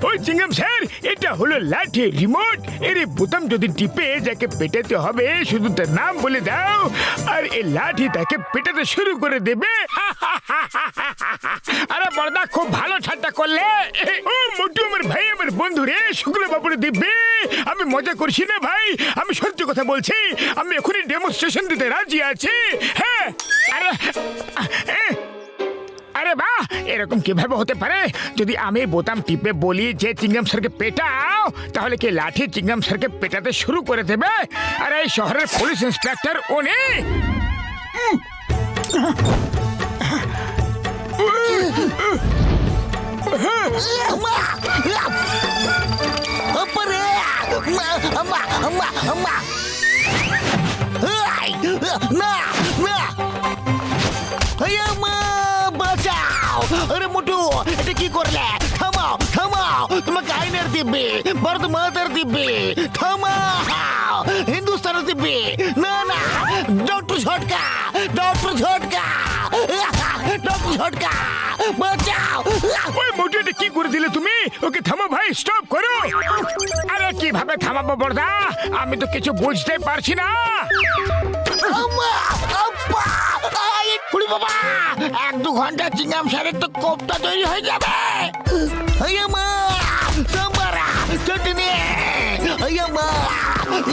ওই চিংগাম স্যার, এটা হলো লাঠি রিমোট। এর বোতাম যদি টিপে যাকে পেটাতে হবে শুধু তার নাম বলে দাও, আর এই লাঠি তাকে পেটাতে শুরু করে দেবে। আরে বড়দা, খুব ভালো ঠাট্টা করলে। ও মোটু আমার ভাই, আমার বন্ধু রে, শুক্লা বাবুরে দিব্যি। আমি মজা করছি না ভাই, আমি সত্যি কথা বলছি। আমি এখনই ডেমনস্ট্রেশন দিতে রাজি আছি। হ্যাঁ, আরে বাহ, এরকম কিভাবে হতে পারে? যদি আমি বোতাম টিপে বলি যে চিংগাম স্যারকে পেটাও, তাহলে কি লাঠি চিংগাম স্যারকে পেটাতে শুরু করে দেবে? আর এই শহরের পুলিশ ইন্সপেক্টর উনি। আরে মোটু, এটা কি করলে? থামাও থামাও, তোমাকে আইনের দিব্যি, ভারত মাতার দিব্যি, থামাও, হিন্দুস্তানের দিব্যি। না না, ডক্টর ঝটকা, ডক্টর ঝটকা, ডক্টর ঝটকা, বাঁচাও। ওই মোটু, এটা কি করে দিলে তুমি? ওকে থামো ভাই, স্টপ করো। আরে কিভাবে থামাবো বড়দা? আমি তো কিছু বুঝতে পারছি না। বাবা, 1-2 ঘন্টা চিংগাম স্যারের তো কোপটা তৈরি হয়ে যাবে।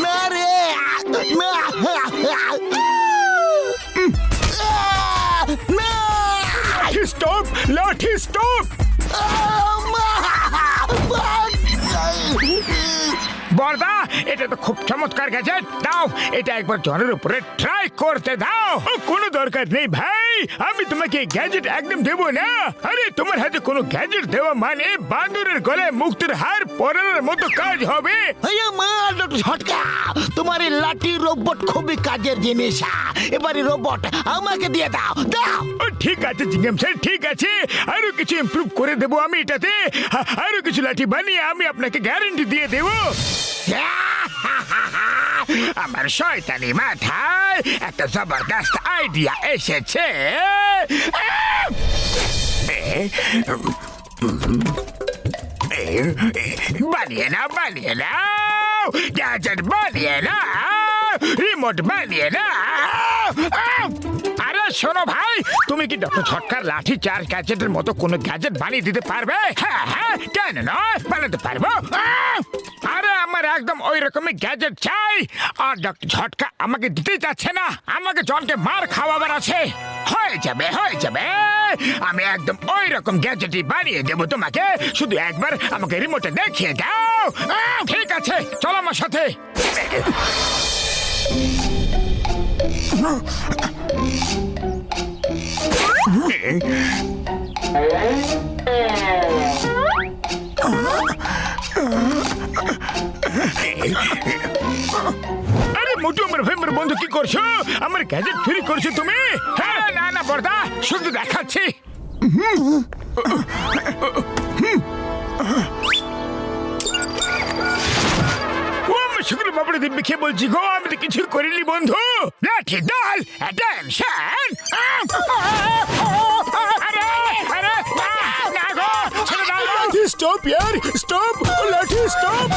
না রে, না, স্টপ, লাঠি স্টপ। বড়দা, এটা তো খুব চমৎকার গ্যাজেট। দাও এটা একবার জনের উপরে ট্রাই করতে দাও। কোনো দরকার নেই ভাই, আমি তোমাকে গ্যাজেট একদম দেবো না। আরে তোমার হাতে কোনো গ্যাজেট দেওয়া মানে বাঁদরের গলায় মুক্তির হার পরানোর মতো কাজ হবে। ঝটকা, তোমার এই লাঠি রোবট খুবই কাজের জিনিস। এবারে রোবট আমাকে দিয়ে দাও, দাও। ঠিক আছে চিংগাম স্যার, ঠিক আছে। আরো কিছু ইমপ্রুভ করে দেবো আমি এটাতে। আরো কিছু লাঠি বানিয়ে আমি আপনাকে গ্যারান্টি দিয়ে দেবো। আমার শয়তানি মাথায় একটা জবরদস্ত আইডিয়া এসেছে। বানিয়ে নাও, বানিয়ে নাও, গ্যাজেট বানিয়ে নাও, রিমোট বানিয়ে নাও। আরে শোনো ভাই, তুমি কি ডক্টর ঝটকার লাঠি চার্জ গ্যাজেটের মতো কোনো গ্যাজেট বানিয়ে দিতে পারবে? হ্যাঁ হ্যাঁ, কেন নয়, বানাতে পারবো। আরে আমার একদম ওই রকমই গ্যাজেট চাই। আর ডক্টর ঝটকা আমাকে দিতে চাচ্ছে না, আমাকে জনকে মার খাওয়াবার আছে। হয়ে যাবে, হয়ে যাবে, আমি একদম ওই রকম গ্যাজেটই বানিয়ে দেবো তোমাকে। শুধু একবার আমাকে রিমোটে দেখিয়ে দাও। ঠিক আছে, চলো আমার সাথে। আরে মোটু আমার ভাই, আমার বন্ধু, কি করছো? আমার গ্যাজেট চুরি করছো তুমি? হ্যাঁ, না না বড়দা, শুধু দেখাচ্ছি। শুক্র বাবুরে দিব্যি খেয়ে বলছি গো, আমি তো কিছু করিনি বন্ধু। লাঠি দল, অ্যাটেনশন। স্টপ ইয়ার, স্টপ, লাঠি স্টপ।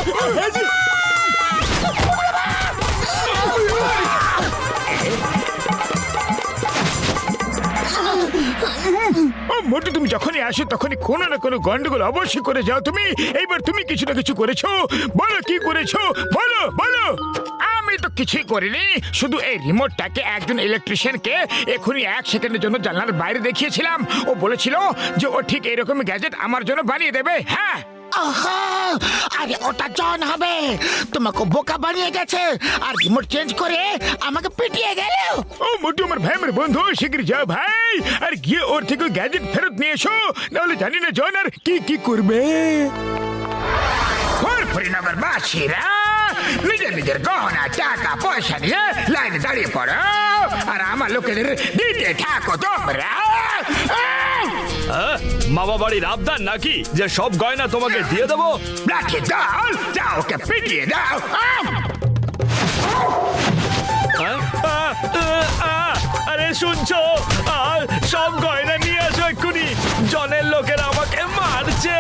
মোটু, তুমি যখনই আসো তখনই কোনো না কোনো গন্ডগোল অবশ্যই করে যাও তুমি। এইবার তুমি কিছু না কিছু করেছো, বলো কি করেছো, বলো বলো। আমি তো কিছুই করিনি, শুধু এই রিমোটটাকে একজন ইলেকট্রিশিয়ানকে এখনই 1 সেকেন্ডের জন্য জানলার বাইরে দেখিয়েছিলাম। ও বলেছিল যে ও ঠিক এরকম গ্যাজেট আমার জন্য বানিয়ে দেবে। হ্যাঁ, আরে ওটা জন হবে, তোমাকে বোকা বানিয়ে গেছে আর রিমোট চেঞ্জ করে আমাকে পিটিয়ে গেল। ও মোটু আমার ভাই, আমার বন্ধু, শিগগির যাও ভাই, আর গিয়ে ওর থেকে গ্যাজেট ফেরত নিয়ে এসো, নাহলে জানি না জন আর কি কি করবে। ফরিনগর বাসীরা নিজের নিজের গহনা টাকা পয়সা নিয়ে লাইনে দাঁড়িয়ে পড়ো, আর আমার লোকেদের দিতে থাকো তোমরা। মামা বাড়ির আবদার নাকি যে সব গয়না তোমাকে দিয়ে দেবো? লাঠি দাও, যাও ওকে পিটিয়ে দাও। আরে শুনছো, সব গয়না নিয়ে আসো এক্ষুনি, জনের লোকেরা আমাকে মারছে।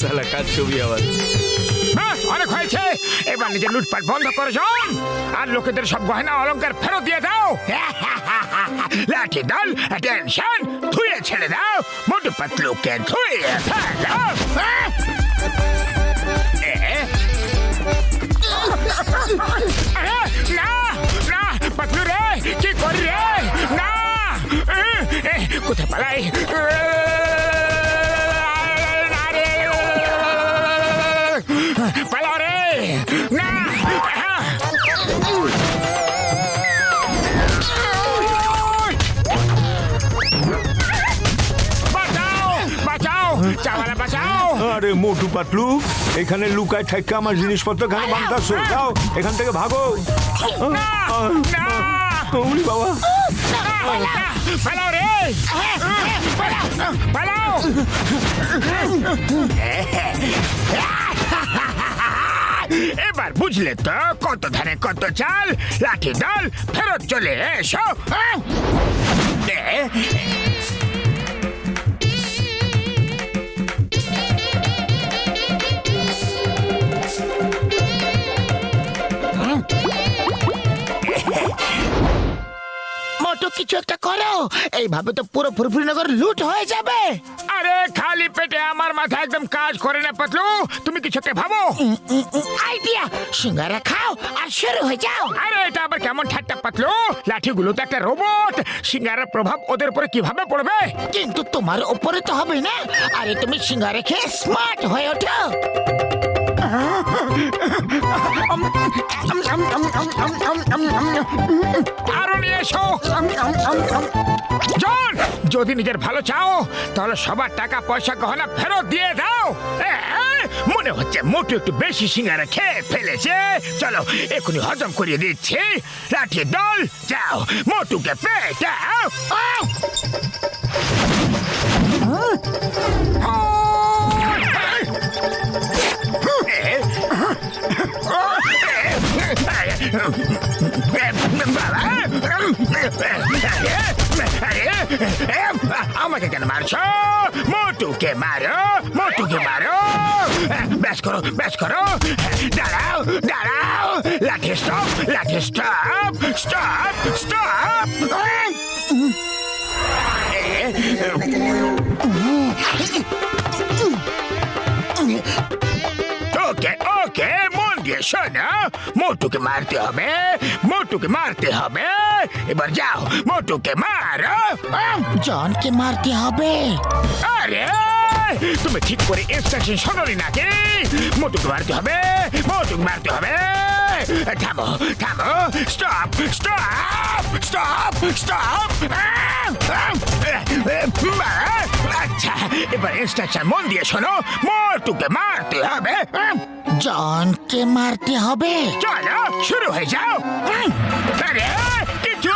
সালা কাজ ছবি আবার। বাস, অনেক হয়েছে। এবার নিজের লুটপাট বন্ধ করে যান আর লোকেদের সব গয়না অলংকার ফেরত দিয়ে দাও। লাঠি দল টেনশন ধুয়ে ছেড়ে দাও, মোটু পাতলুকে ধুয়ে ফেলো। না না পাতলু রে, কি করি রে? না কোথায় পালাই? পালাও রে, না বাঁচাও বাঁচাও, চাওয়ালা বাঁচাও। আরে মোটু পাতলু, এখানে লুকায় ঠাইকা আমার জিনিসপত্র কেন বাঁধতাছো? যাও এখান থেকে ভাগো। না না ওরে বাবা, পালাও রে, পালাও। এবার বুঝলে তো কত ধানে কত চাল। লাঠি দল ফেরত চলে এসো। মোটু কিছু একটা করো, এইভাবে তো পুরো ফুরফুরি নগর লুট হয়ে যাবে। আরে খালি পেটে আমার মাথা একদম কাজ করে না পাতলু, তুমি কিছু একটা ভাবো। আইডিয়া, সিঙ্গারা খাও আর শুরু হয়ে যাও। আরে এটা আবার কেমন ঠাট্টা পাতলু? লাঠিগুলো তো একটা রোবট, সিঙ্গারার প্রভাব ওদের উপরে কিভাবে পড়বে? কিন্তু তোমার উপরে তো হবে না। আরে তুমি সিঙ্গারা খেয়ে স্মার্ট হয়ে ওঠো। আরো নিয়ে এসো। জন, যদি নিজের ভালো চাও তাহলে সবার টাকা পয়সা গহনা ফেরত দিয়ে দাও। মনে হচ্ছে মোটু একটু বেশি সিঙ্গারা খেয়ে ফেলেছে। চলো এখনই হজম করিয়ে দিচ্ছি। লাঠি দল যাও, মোটুকে পেটাও। আমাকে কেন মারছো? মোটুকে মারো, মোটুকে মারো। ব্যাস করো, ব্যাস করো। দাঁড়াও, দাঁড়াও। লাঠি স্টপ, লাঠি স্টপ, স্টপ, স্টপ। ওকে ওকে, মন দিয়ে শোনো। মোটুকে মারতে হবে, মোটুকে মারতে হবে। এবার যাও, মোটুকে মারো। জনকে মারতে হবে। আরে তুমি ঠিক করে ইনস্ট্রাকশন শোনোনি নাকি? মোটুকে মারতে হবে, মোটুকে মারতে হবে। থামো থামো, স্টপ স্টপ স্টপ স্টপ। আচ্ছা, এবার ইনস্ট্রাকশন মন দিয়ে শোনো। মোটুকে মারতে হবে। জনকে মারতে হবে। চলো শুরু হয়ে যাও। আরে কিছু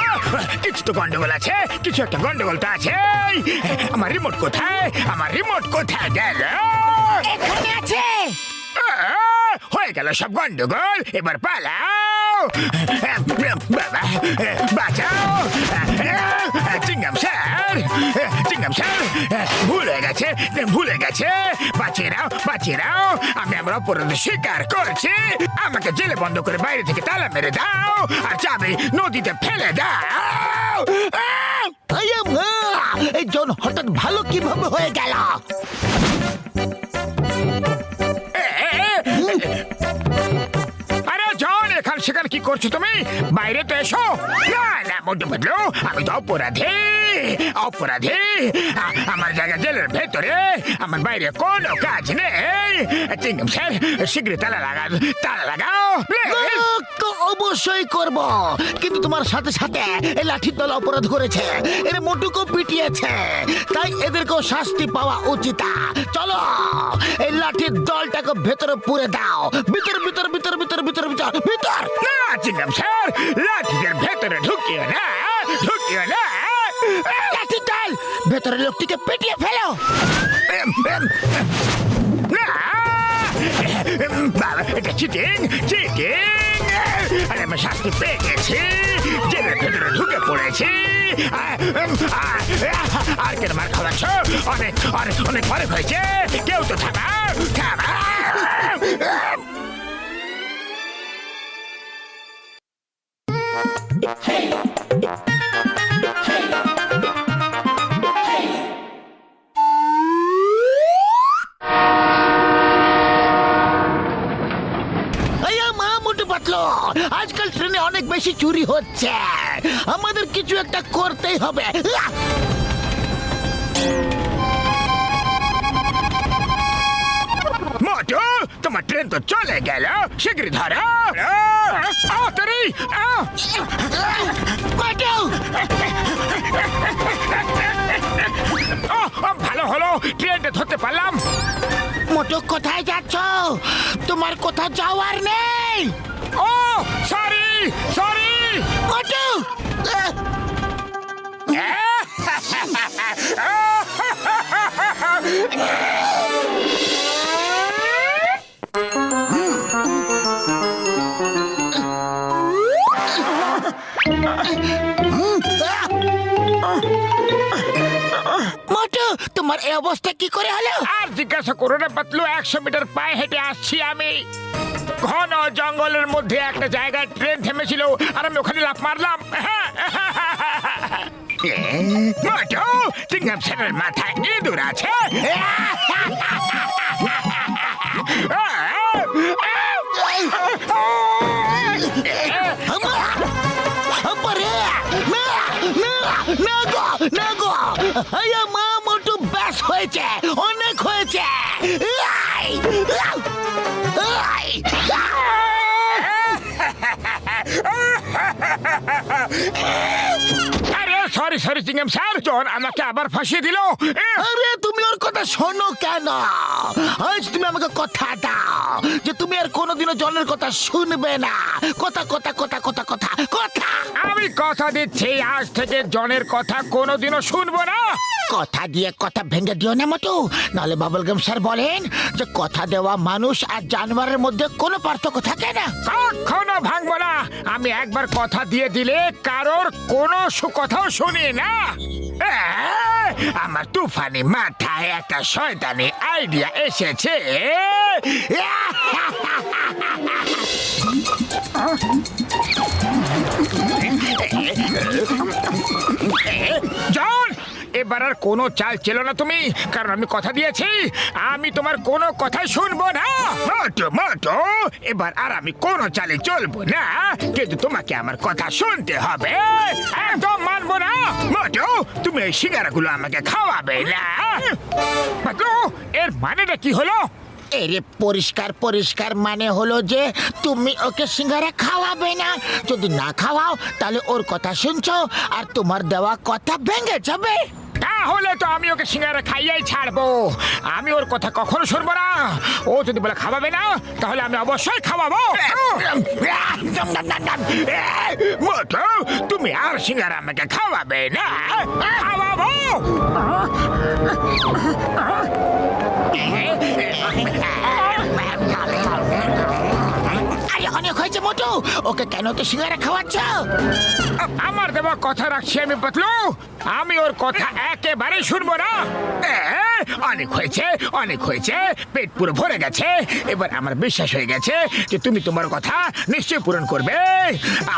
কিছু তো গন্ডগোল আছে, কিছু একটা গন্ডগোল তো আছে। আমার রিমোট কোথায়? আমার রিমোট কোথায় গেল? এখানে আছে। হয়ে গেল সব গন্ডগোল। এবার পালাও। বাবা বাঁচাও। চিংগাম স্যার, চিংগাম স্যার, ভুল হয়ে গেছে, ভুল হয়ে গেছে। বাঁচিয়ে নাও, বাঁচিয়ে নাও। আমি আমার অপরাধ স্বীকার করছি। আমাকে জেলে বন্ধ করে বাইরে থেকে তালা মেরে দাও আর চাবি নদীতে ফেলে দাও। এই জন হঠাৎ ভালো কিভাবে হয়ে গেল? আরে জন, এখানে সেখানে কি করছো তুমি? বাইরে তো এসো। না না মোটু পাতলু, আমি তো অপরাধী, অপরাধী। আমার জায়গা জেলের ভেতরে, আমার বাইরে কোনো কাজ নেই। চিংগাম স্যার, শীঘ্রই তালা লাগাও, তালা লাগাও প্লিজ। তো অবশ্যই করব, কিন্তু তোমার সাথে সাথে এই লাঠির দল অপরাধ করেছে, এর মোটুকে পিটিয়েছে, তাই এদেরকেও শাস্তি পাওয়া উচিত। চলো এই লাঠির দলটাকে ভেতরে পুরে দাও। ভিতর ভিতর ভিতর ভিতর ভিতর ভিতর ভিতর। না চিংগাম স্যার, লাঠিদের ভেতরে ঢুকিও না, ঢুকিও না। লাঠির দল, ভেতরে লোকটিকে পিটিয়ে ফেলো। বাবা, এটা চিটিং, চিটিং। আরে আমি শাস্তি পেয়ে গেছি, জেলের ভেতরে ঢুকে পড়েছি। আর কেন মার খাওয়াচ্ছ? অনেক অনেক অনেক অনেক হয়েছে। কেউ তো থামাও, থামাও। আয়া মা মোটু পাতলো, আজকাল ট্রেনে অনেক বেশি চুরি হচ্ছে, আমাদের কিছু একটা করতেই হবে। আহ! মোটু, তোমার ট্রেন তো চলে গেল, শীঘ্রই ধরো। তাড়াতাড়ি। মোটু! ভালো হলো, ট্রেনটা ধরতে পারলাম। মোটু কোথায় যাচ্ছ? তোমার কোথাও যাওয়ার নেই। ও সরি, সরি। মোটু! আহ! মোটু, তোমার এই অবস্থা কি করে হলো? আর জিজ্ঞাসা করো না পাতলু, 100 মিটার পায়ে হেঁটে আসছি আমি। ঘন জঙ্গলের মধ্যে একটা জায়গায় ট্রেন থেমেছিল, আর আমি ওখানে লাফ মারলাম। মোটু, চিংগাম স্যারের মাথায় ইঁদুর আছে। মা মোটু, ব্যাস হয়েছে, অনেক হয়েছে। আরে সরি সরি চিংগাম স্যার, জন আমাকে আবার ফাঁসিয়ে দিল। আরে তুমি ওর কথা শোনো কেন? আজ তুমি আমাকে কথা দাও যে তুমি আর কোনোদিনও জনের কথা শুনবে না। কথা কথা কথা কথা কথা কথা। আমি কথা দিচ্ছি, আজ থেকে জনের কথা কোনোদিনও শুনবো না। কথা দিয়ে কথা ভেঙে দিও না মোটু, নাহলে বাবলগাম স্যার বলেন যে কথা দেওয়া মানুষ আর জানোয়ারের মধ্যে কোনো পার্থক্য থাকে না। কখনো ভাঙবো না। আমি একবার কথা দিয়ে দিলে কারোর কোনো কথাও শুনি না। আমার তুফানি মাথায় একটা শয়তানি আইডিয়া এসেছে। জন, এবার আর কোনো চাল ছিল না তুমি, কারণ আমি কথা দিয়েছি আমি তোমার কোনো কথাই শুনবো না। মোটু মোটু, এবার আর আমি কোনো চালে চলবো না, কিন্তু তোমাকে আমার কথা শুনতে হবে। একদম মানবো না। মোটু, তুমি এই সিঙ্গারাগুলো আমাকে খাওয়াবে না। পাতলু, এর মানেটা কি হলো? এরে পরিষ্কার পরিষ্কার মানে হলো যে তুমি ওকে সিঙ্গারা খাওয়াবে না। যদি না খাওয়াও তাহলে ওর কথা শুনছো আর তোমার দেওয়া কথা ভেঙে যাবে। তাহলে তো আমি ওকে সিঙ্গারা খাইয়াই ছাড়বো। আমি ওর কথা কখনো শুনবো না। ও যদি বলে খাওয়াবে না, তাহলে আমি অবশ্যই খাওয়াবো। মোটু, তুমি আর সিঙ্গারা আমাকে খাওয়াবে না। খাওয়াবো। আরে অনেক হয়েছে মোটু, ওকে কেন তো সিঙ্গারা খাওয়াচ্ছ? আমার দেওয়া কথা রাখছি আমি পাতলু, আমি ওর কথা একেবারে শুনবো না। অনেক হয়েছে, অনেক হয়েছে, পেট পুরো ভরে গেছে। এবার আমার বিশ্বাস হয়ে গেছে যে তুমি তোমার কথা নিশ্চয়ই পূরণ করবে।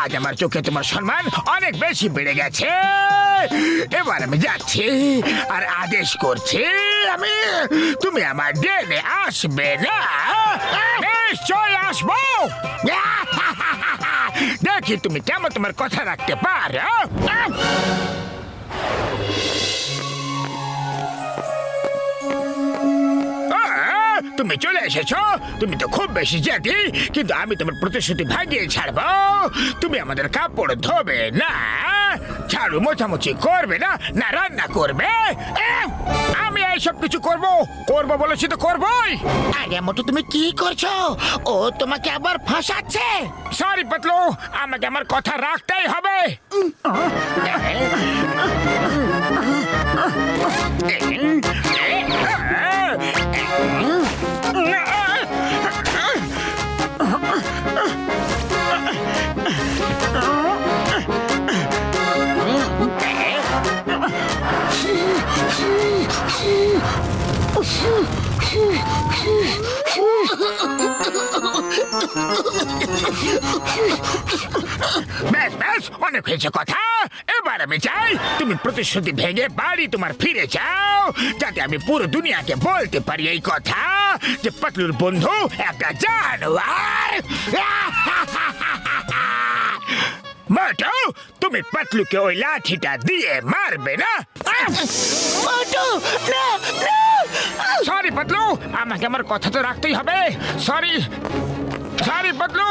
আজ আমার চোখে তোমার সম্মান অনেক বেশি বেড়ে গেছে। এবার আমি যাচ্ছি আর আদেশ করছি, আমি তুমি আমার ডেনে আসবে না। নিশ্চয় আসবো। দেখি তুমি কেমন তোমার কথা রাখতে পারো। তুমি চলে এসেছো, তুমি তো খুব বেশি জেদি, কিন্তু আমি তোমার প্রতিশ্রুতি ভাঙিয়ে ছাড়বো। তুমি আমাদের কাপড় ধোবে না, ঝাড়ু মোছামুছি করবে না, না রান্না করবে। আমি এইসব কিছু করবো করবো বলেছি তো করবোই। আরে মোটু, তুমি কি করছো? ও তোমাকে আবার ফাঁসাচ্ছে। সরি পাতলু, আমাকে আমার কথা রাখতেই হবে। ব্যাস ব্যাস, অনেক হয়েছে কথা। এবার আমি চাই তুমি প্রতিশ্রুতি ভেঙে বাড়ি তোমার ফিরে যাও, যাতে আমি পুরো দুনিয়াকে বলতে পারি এই কথা যে পাতলুর বন্ধু একটা জানোয়ার। মোটু, তুমি পাতলুকে ওই লাঠিটা দিয়ে মারবে না? মোটু, না, না। সরি পাতলু, আমাকে আমার কথা তো রাখতেই হবে। সরি সরি পাতলু,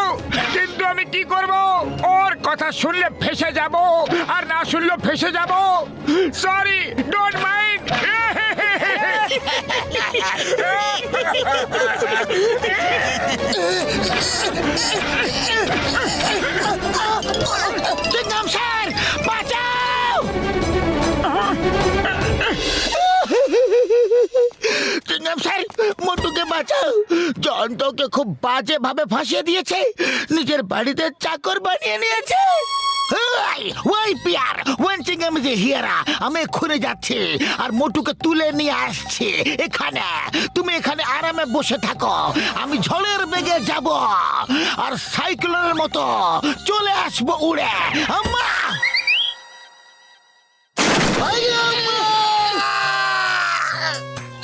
কিন্তু আমি কি করব? ওর কথা শুনলে ফেসে যাব, আর না শুনলেও ফেসে যাব। Sorry, don't mind. চিংগাম স্যার, বাঁচাও! চিংগাম স্যার, মোটুকে বাঁচাও। জন তোকে খুব বাজে ভাবে ফাঁসিয়ে দিয়েছে, নিজের বাড়িতে চাকর বানিয়ে নিয়েছে। ওই পিয়ার, ওয়েন চিংগাম ইজ হিয়ার। আমি এক্ষুনি যাচ্ছি আর মোটুকে তুলে নিয়ে আসছি এখানে। তুমি এখানে আরামে বসে থাকো, আমি ঝড়ের বেগে যাব আর সাইক্লোনের মতো চলে আসবো উড়ে। আম্মা!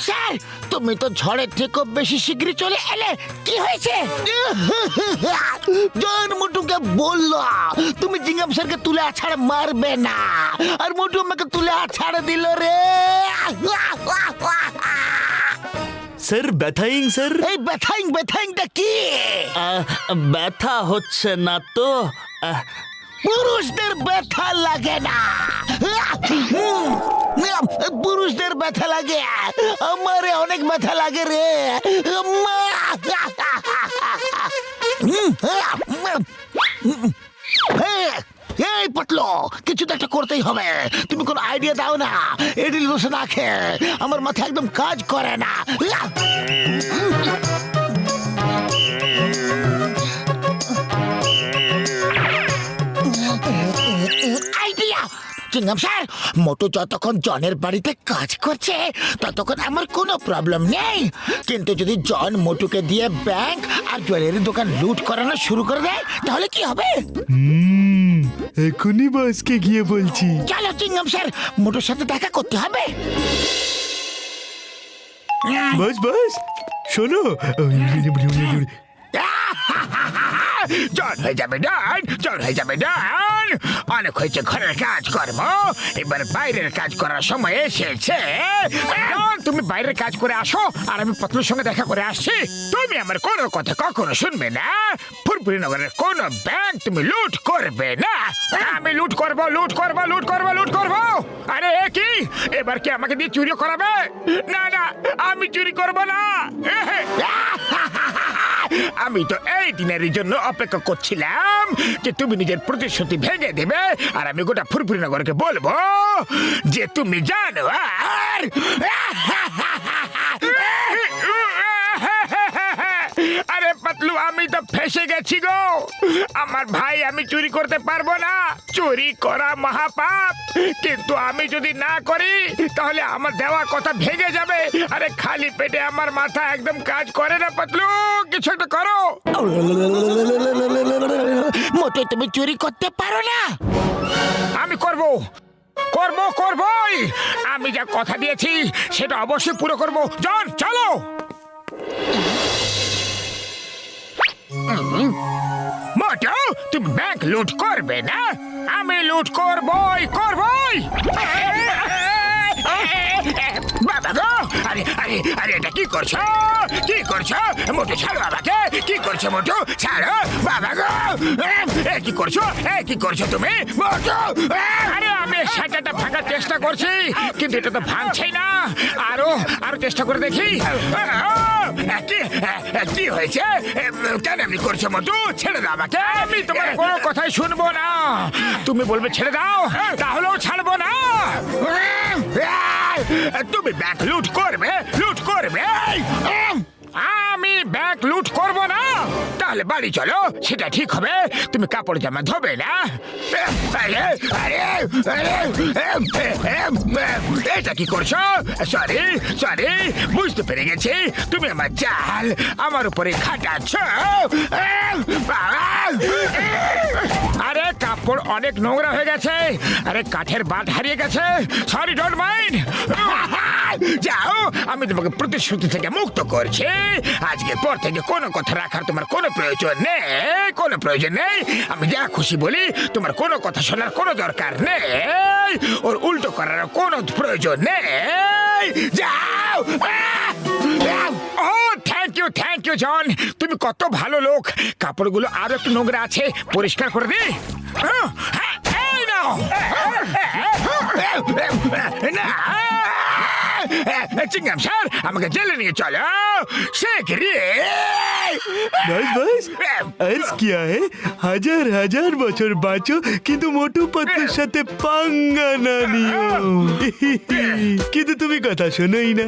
স্যার, তুমি তো ঝড়ের থেকেও বেশি শীঘ্রই চলে এলে, কি হয়েছে? জন মোটুকে বললো তুমি জিঙ্গাম স্যারকে তুলে আছাড় মারবে না, আর মোটু আমাকে তুলে আছাড় দিল রে। স্যার ব্যথাইং স্যার। এই ব্যথাইংটা কি? ব্যথা হচ্ছে না তো? পুরুষদের ব্যথা লাগে না, পুরুষদের ব্যথা লাগে। আমারে অনেক ব্যথা লাগে রে। এই পাতলো, কিছু তো একটা করতেই হবে। তুমি কোন আইডিয়া দাও না। এডিল দোষে না খেয়ে আমার মাথা একদম কাজ করে না। আইডিয়া! চিংগাম স্যার, মোটু যতক্ষণ জনের বাড়িতে কাজ করছে ততক্ষণ আমার কোনো প্রবলেম নেই, কিন্তু যদি জন মোটুকে দিয়ে ব্যাংক আর জুয়েলারি দোকান লুট করানো শুরু করে দেয় তাহলে কি হবে? এখনই বসকে গিয়ে বলছি। চলো চিংগাম স্যার, মোটুর সাথে দেখা করতে হবে। বস শোনো। জন হয়ে যাবে ডান, জন হয়ে যাবে ডান। অনেক হয়েছে ঘরের কাজ কর্ম, এবার বাইরের কাজ করার সময় এসেছে। জন, তুমি বাইরের কাজ করে আসো আর আমি পাতলুর সঙ্গে দেখা করে আসছি। তুমি আমার কোনো কথা কখনো শুনবে না। ফুরফুরি নগরের কোন ব্যাংক তুমি লুট করবে না। আমি লুট করব, লুট করব, লুট করব, লুট করব। আরে এ কি, এবার কি আমাকে দিয়ে চুরি করাবে? না না, আমি চুরি করব না। আমি তো এই দিনের জন্য অপেক্ষা করছিলাম যে তুমি নিজের প্রতিশ্রুতি ভেঙে দেবে আর আমি গোটা ফুরফুরি নগরকে বলবো যে তুমি জানো। আর আরে পাতলু, আমি তো ফেসে গেছি গো। আমার ভাই, আমি চুরি করতে পারবো না। চুরি করা মহাপাপ, কিন্তু আমি যদি না করি তাহলে আমার দেওয়া কথা ভেঙে যাবে। আরে খালি পেটে আমার মাথা একদম কাজ করে না পাতলু, কিছু একটা করো। মোটু, তুমি চুরি করতে পারো না। আমি করবো, করবই। আমি যা কথা দিয়েছি সেটা অবশ্যই পুরো করবো। জন, চলো। মোটু, তুমি ব্যাংক লুট করবে না? আমি লুট করবই। বাবা গো, আরে আরে আরে, এটা কি করছো? কি করছো? মোটু ছাড়ো আমাকে। কি করছো মোটু? ছাড়ো বাবা গো। কি করছো? কি করছো তুমি মোটু? আরে আমি সেটাটা ভাঙার চেষ্টা করছি, কিন্তু এটা তো ভাঙছেই না। আরো চেষ্টা করে দেখি। কি হয়েছে? কেন এমনি করছো মোটু? ছেড়ে দাও আমাকে। আমি তোমার কোনো কথাই শুনবো না। তুমি বলবে ছেড়ে দাও, তাহলেও ছাড়বো না। তুমি ব্যাংক লুট করবে? আমি ব্যাংক লুট করব না। তাহলে তাহলে বাড়ি চলো, সেটা ঠিক হবে। তুমি কাপড় জামা ধোবে না? আরে আরে আরে এটা কি করছো? সরি সরি, বুঝতে পেরে গেছি তুমি আমার জাল আমার উপরে খাটাচ্ছ। আরে কাপড় অনেক নোংরা হয়ে গেছে, আরে কাঠের বাট হারিয়ে গেছে। Sorry, don't mind. যাও, আমি তোমাকে প্রতিশ্রুতি থেকে মুক্ত করছি। আজকের পর থেকে কোনো কথা রাখার তোমার কোনো প্রয়োজন নেই, কোনো প্রয়োজন নেই। আমি যা খুশি বলি, তোমার কোনো কথা শোনার কোনো দরকার নেই, ওর উল্টো করার কোনো প্রয়োজন নেই। যাও। ও থ্যাংক ইউ জন, তুমি কত ভালো লোক। কাপড়গুলো আরো একটু নোংরা আছে, পরিষ্কার করে দি। এই নাও। না, চিংগাম স্যার, আমাকে জেলে নিয়ে চলো। बस बस अर्ज किया है, हजार हजार বছর বাঁচো কিন্তু মোটু পতলুর সাথে পাঙ্গা না নিও। কিন্তু তুমি কথা শোনোই না।